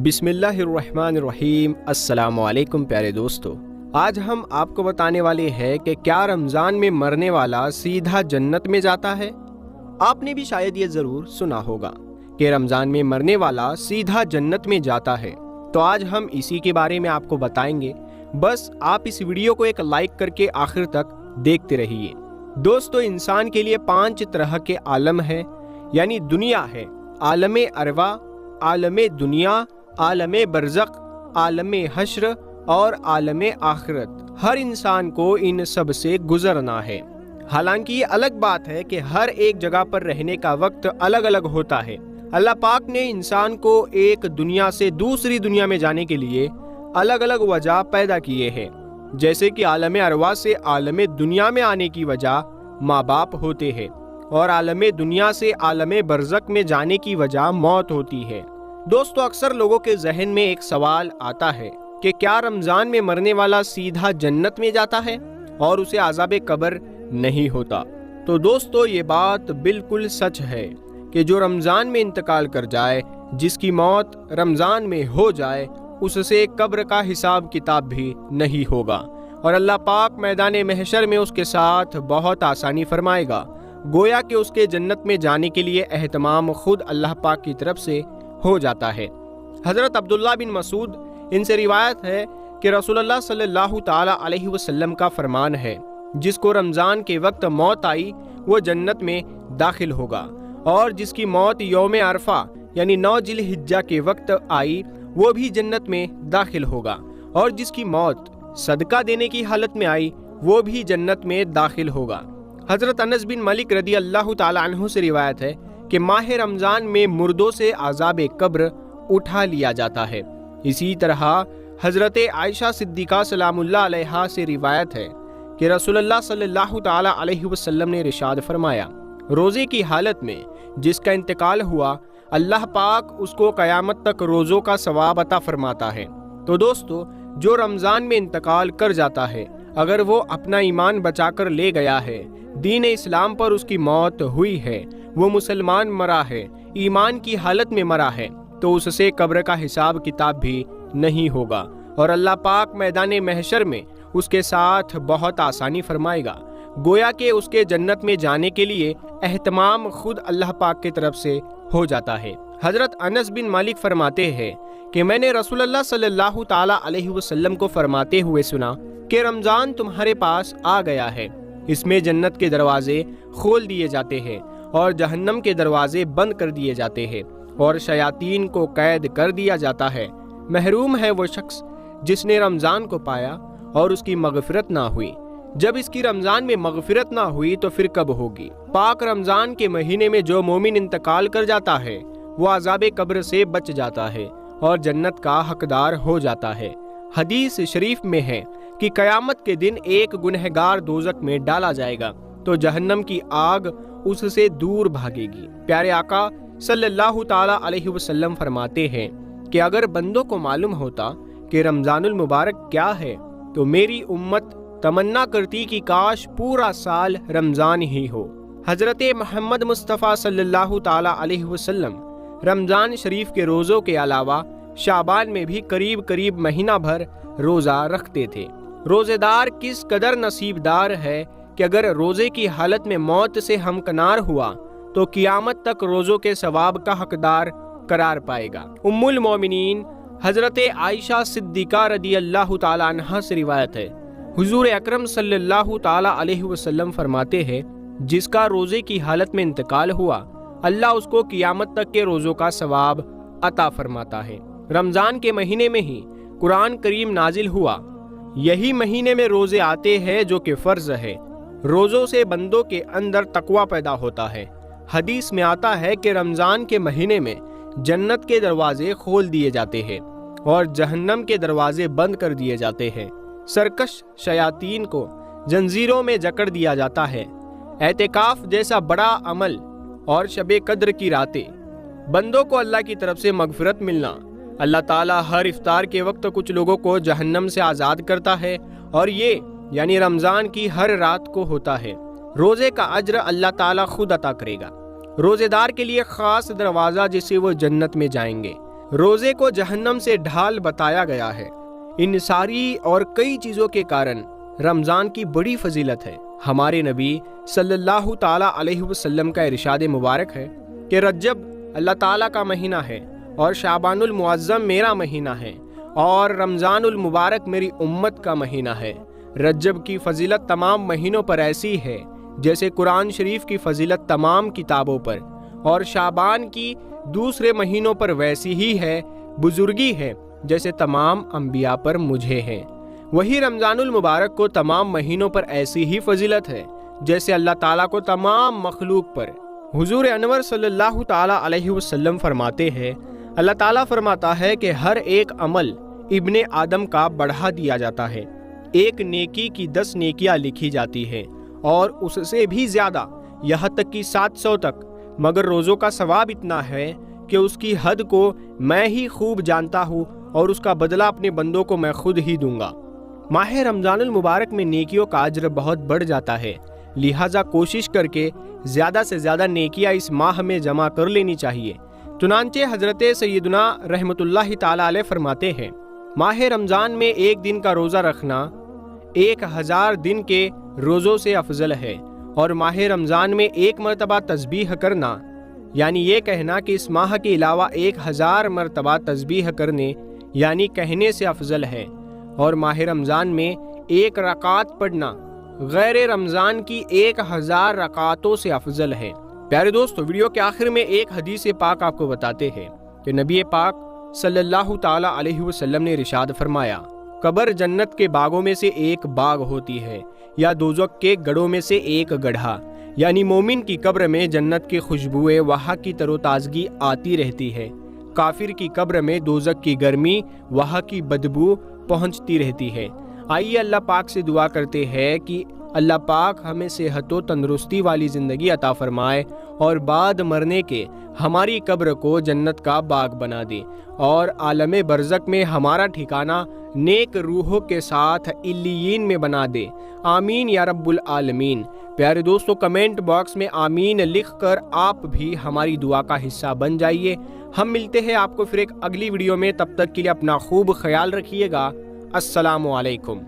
بسم اللہ الرحمن الرحیم۔ السلام علیکم پیارے دوستو، آج ہم آپ کو بتانے والے ہیں کہ کیا رمضان میں مرنے والا سیدھا جنت میں جاتا ہے؟ آپ نے بھی شاید یہ ضرور سنا ہوگا کہ رمضان میں مرنے والا سیدھا جنت میں جاتا ہے، تو آج ہم اسی کے بارے میں آپ کو بتائیں گے۔ بس آپ اس ویڈیو کو ایک لائک کر کے آخر تک دیکھتے رہیے۔ دوستو، انسان کے لیے 5 طرح کے عالم ہے، یعنی دنیا ہے، عالم ارواح، عالم دنیا، عالم برزخ، عالم حشر اور عالم آخرت۔ ہر انسان کو ان سب سے گزرنا ہے۔ حالانکہ یہ الگ بات ہے کہ ہر ایک جگہ پر رہنے کا وقت الگ الگ ہوتا ہے۔ اللہ پاک نے انسان کو ایک دنیا سے دوسری دنیا میں جانے کے لیے الگ الگ وجہ پیدا کیے ہیں، جیسے کہ عالم ارواح سے عالم دنیا میں آنے کی وجہ ماں باپ ہوتے ہیں، اور عالم دنیا سے عالم برزخ میں جانے کی وجہ موت ہوتی ہے۔ دوستو، اکثر لوگوں کے ذہن میں ایک سوال آتا ہے کہ کیا رمضان میں مرنے والا سیدھا جنت میں جاتا ہے اور اسے عذاب قبر نہیں ہوتا؟ تو دوستو، یہ بات بالکل سچ ہے کہ جو رمضان میں انتقال کر جائے، جس کی موت رمضان میں ہو جائے، اس سے قبر کا حساب کتاب بھی نہیں ہوگا، اور اللہ پاک میدان محشر میں اس کے ساتھ بہت آسانی فرمائے گا، گویا کہ اس کے جنت میں جانے کے لیے اہتمام خود اللہ پاک کی طرف سے ہو جاتا ہے۔ حضرت عبداللہ بن مسعود، ان سے روایت ہے کہ رسول اللہ صلی اللہ تعالی علیہ وسلم کا فرمان ہے، جس کو رمضان کے وقت موت آئی وہ جنت میں داخل ہوگا، اور جس کی موت یوم عرفہ یعنی 9 ذی الحجہ کے وقت آئی وہ بھی جنت میں داخل ہوگا، اور جس کی موت صدقہ دینے کی حالت میں آئی وہ بھی جنت میں داخل ہوگا۔ حضرت انس بن مالک رضی اللہ تعالی عنہ سے روایت ہے کہ ماہ رمضان میں مردوں سے عذاب قبر اٹھا لیا جاتا ہے۔ اسی طرح حضرت عائشہ صدیقہ سلام اللہ علیہا سے روایت ہے کہ رسول اللہ صلی اللہ تعالی علیہ وسلم نے ارشاد فرمایا، روزے کی حالت میں جس کا انتقال ہوا، اللہ پاک اس کو قیامت تک روزوں کا ثواب عطا فرماتا ہے۔ تو دوستو، جو رمضان میں انتقال کر جاتا ہے، اگر وہ اپنا ایمان بچا کر لے گیا ہے، دین اسلام پر اس کی موت ہوئی ہے، وہ مسلمان مرا ہے، ایمان کی حالت میں مرا ہے، تو اس سے قبر کا حساب کتاب بھی نہیں ہوگا، اور اللہ پاک میدان محشر میں اس کے ساتھ بہت آسانی فرمائے گا، گویا کہ اس کے جنت میں جانے کے لیے اہتمام خود اللہ پاک کی طرف سے ہو جاتا ہے۔ حضرت انس بن مالک فرماتے ہیں کہ میں نے رسول اللہ صلی اللہ تعالی علیہ وسلم کو فرماتے ہوئے سنا کہ رمضان تمہارے پاس آ گیا ہے، اس میں جنت کے دروازے کھول دیے جاتے ہیں اور جہنم کے دروازے بند کر دیے جاتے ہیں، اور شیاطین کو قید کر دیا جاتا ہے۔ محروم ہے وہ شخص جس نے رمضان کو پایا اور اس کی مغفرت نہ ہوئی۔ جب اس کی رمضان میں مغفرت نہ ہوئی تو پھر کب ہوگی؟ پاک رمضان کے مہینے میں جو مومن انتقال کر جاتا ہے وہ عذاب قبر سے بچ جاتا ہے اور جنت کا حقدار ہو جاتا ہے۔ حدیث شریف میں ہے کہ قیامت کے دن ایک گنہگار دوزخ میں ڈالا جائے گا تو جہنم کی آگ اس سے دور بھاگے گی۔ پیارے آقا صلی اللہ تعالی علیہ وسلم فرماتے ہیں کہ اگر بندوں کو معلوم ہوتا کہ رمضان المبارک کیا ہے تو میری امت تمنا کرتی کہ کاش پورا سال رمضان ہی ہو۔ حضرت محمد مصطفیٰ صلی اللہ تعالی علیہ وسلم رمضان شریف کے روزوں کے علاوہ شعبان میں بھی قریب مہینہ بھر روزہ رکھتے تھے۔ روزے دار کس قدر نصیب دار ہے کہ اگر روزے کی حالت میں موت سے ہمکنار ہوا تو قیامت تک روزوں کے ثواب کا حقدار قرار پائے گا۔ ام المومنین حضرت عائشہ صدیقہ رضی اللہ تعالی عنہا سے روایت ہے، حضور اکرم صلی اللہ تعالی علیہ وسلم فرماتے ہیں، جس کا روزے کی حالت میں انتقال ہوا، اللہ اس کو قیامت تک کے روزوں کا ثواب عطا فرماتا ہے۔ رمضان کے مہینے میں ہی قرآن کریم نازل ہوا۔ یہی مہینے میں روزے آتے ہیں جو کہ فرض ہے۔ روزوں سے بندوں کے اندر تقوی پیدا ہوتا ہے۔ حدیث میں آتا ہے کہ رمضان کے مہینے میں جنت کے دروازے کھول دیے جاتے ہیں اور جہنم کے دروازے بند کر دیے جاتے ہیں۔ سرکش شیاطین کو زنجیروں میں جکڑ دیا جاتا ہے۔ اعتکاف جیسا بڑا عمل اور شب قدر کی راتیں، بندوں کو اللہ کی طرف سے مغفرت ملنا، اللہ تعالیٰ ہر افطار کے وقت کچھ لوگوں کو جہنم سے آزاد کرتا ہے، اور یہ یعنی رمضان کی ہر رات کو ہوتا ہے۔ روزے کا اجر اللہ تعالیٰ خود عطا کرے گا۔ روزے دار کے لیے خاص دروازہ جس سے وہ جنت میں جائیں گے، روزے کو جہنم سے ڈھال بتایا گیا ہے۔ ان ساری اور کئی چیزوں کے کارن رمضان کی بڑی فضیلت ہے۔ ہمارے نبی صلی اللہ تعالیٰ علیہ وسلم کا ارشاد مبارک ہے کہ رجب اللہ تعالیٰ کا مہینہ ہے اور شعبان المعظم میرا مہینہ ہے اور رمضان المبارک میری امت کا مہینہ ہے۔ رجب کی فضیلت تمام مہینوں پر ایسی ہے جیسے قرآن شریف کی فضیلت تمام کتابوں پر، اور شعبان کی دوسرے مہینوں پر ویسی ہی ہے، بزرگی ہے جیسے تمام انبیاء پر مجھے ہے۔ وہی رمضان المبارک کو تمام مہینوں پر ایسی ہی فضیلت ہے جیسے اللہ تعالیٰ کو تمام مخلوق پر۔ حضور انور صلی اللہ تعالیٰ علیہ وسلم فرماتے ہیں، اللہ تعالیٰ فرماتا ہے کہ ہر ایک عمل ابن آدم کا بڑھا دیا جاتا ہے، ایک نیکی کی 10 نیکیاں لکھی جاتی ہیں اور اس سے بھی زیادہ، یہاں تک کہ 700 تک، مگر روزوں کا ثواب اتنا ہے کہ اس کی حد کو میں ہی خوب جانتا ہوں اور اس کا بدلہ اپنے بندوں کو میں خود ہی دوں گا۔ ماہ رمضان المبارک میں نیکیوں کا اجر بہت بڑھ جاتا ہے، لہٰذا کوشش کر کے زیادہ سے زیادہ نیکیاں اس ماہ میں جمع کر لینی چاہیے۔ چنانچہ حضرت سیدنا رحمۃ اللہ تعالیٰ علیہ فرماتے ہیں، ماہ رمضان میں ایک دن کا روزہ رکھنا 1000 دن کے روزوں سے افضل ہے، اور ماہ رمضان میں ایک مرتبہ تسبیح کرنا، یعنی یہ کہنا کہ اس ماہ کے علاوہ 1000 مرتبہ تسبیح کرنے یعنی کہنے سے افضل ہے، اور ماہ رمضان میں ایک رکعت پڑھنا غیر رمضان کی 1000 رکعتوں سے افضل ہے۔ پیارے دوستو، ویڈیو کے آخر میں ایک حدیث پاک آپ کو بتاتے ہیں کہ نبی پاک صلی اللہ تعالیٰ علیہ وسلم نے ارشاد فرمایا، قبر جنت کے باغوں میں سے ایک باغ ہوتی ہے، یا دوزخ کے گڑھوں میں سے ایک گڑھا، یعنی مومن کی قبر میں جنت کی خوشبوئیں وہاں کی تر و تازگی آتی رہتی ہے، کافر کی قبر میں دوزخ کی گرمی وہاں کی بدبو پہنچتی رہتی ہے۔ آئیے اللہ پاک سے دعا کرتے ہیں کہ اللہ پاک ہمیں صحت و تندرستی والی زندگی عطا فرمائے اور بعد مرنے کے ہماری قبر کو جنت کا باغ بنا دے اور عالم برزخ میں ہمارا ٹھکانہ نیک روحوں کے ساتھ علیین میں بنا دے۔ آمین یا رب العالمین۔ پیارے دوستو، کمنٹ باکس میں آمین لکھ کر آپ بھی ہماری دعا کا حصہ بن جائیے۔ ہم ملتے ہیں آپ کو پھر ایک اگلی ویڈیو میں، تب تک کے لیے اپنا خوب خیال رکھیے گا۔ السلام علیکم۔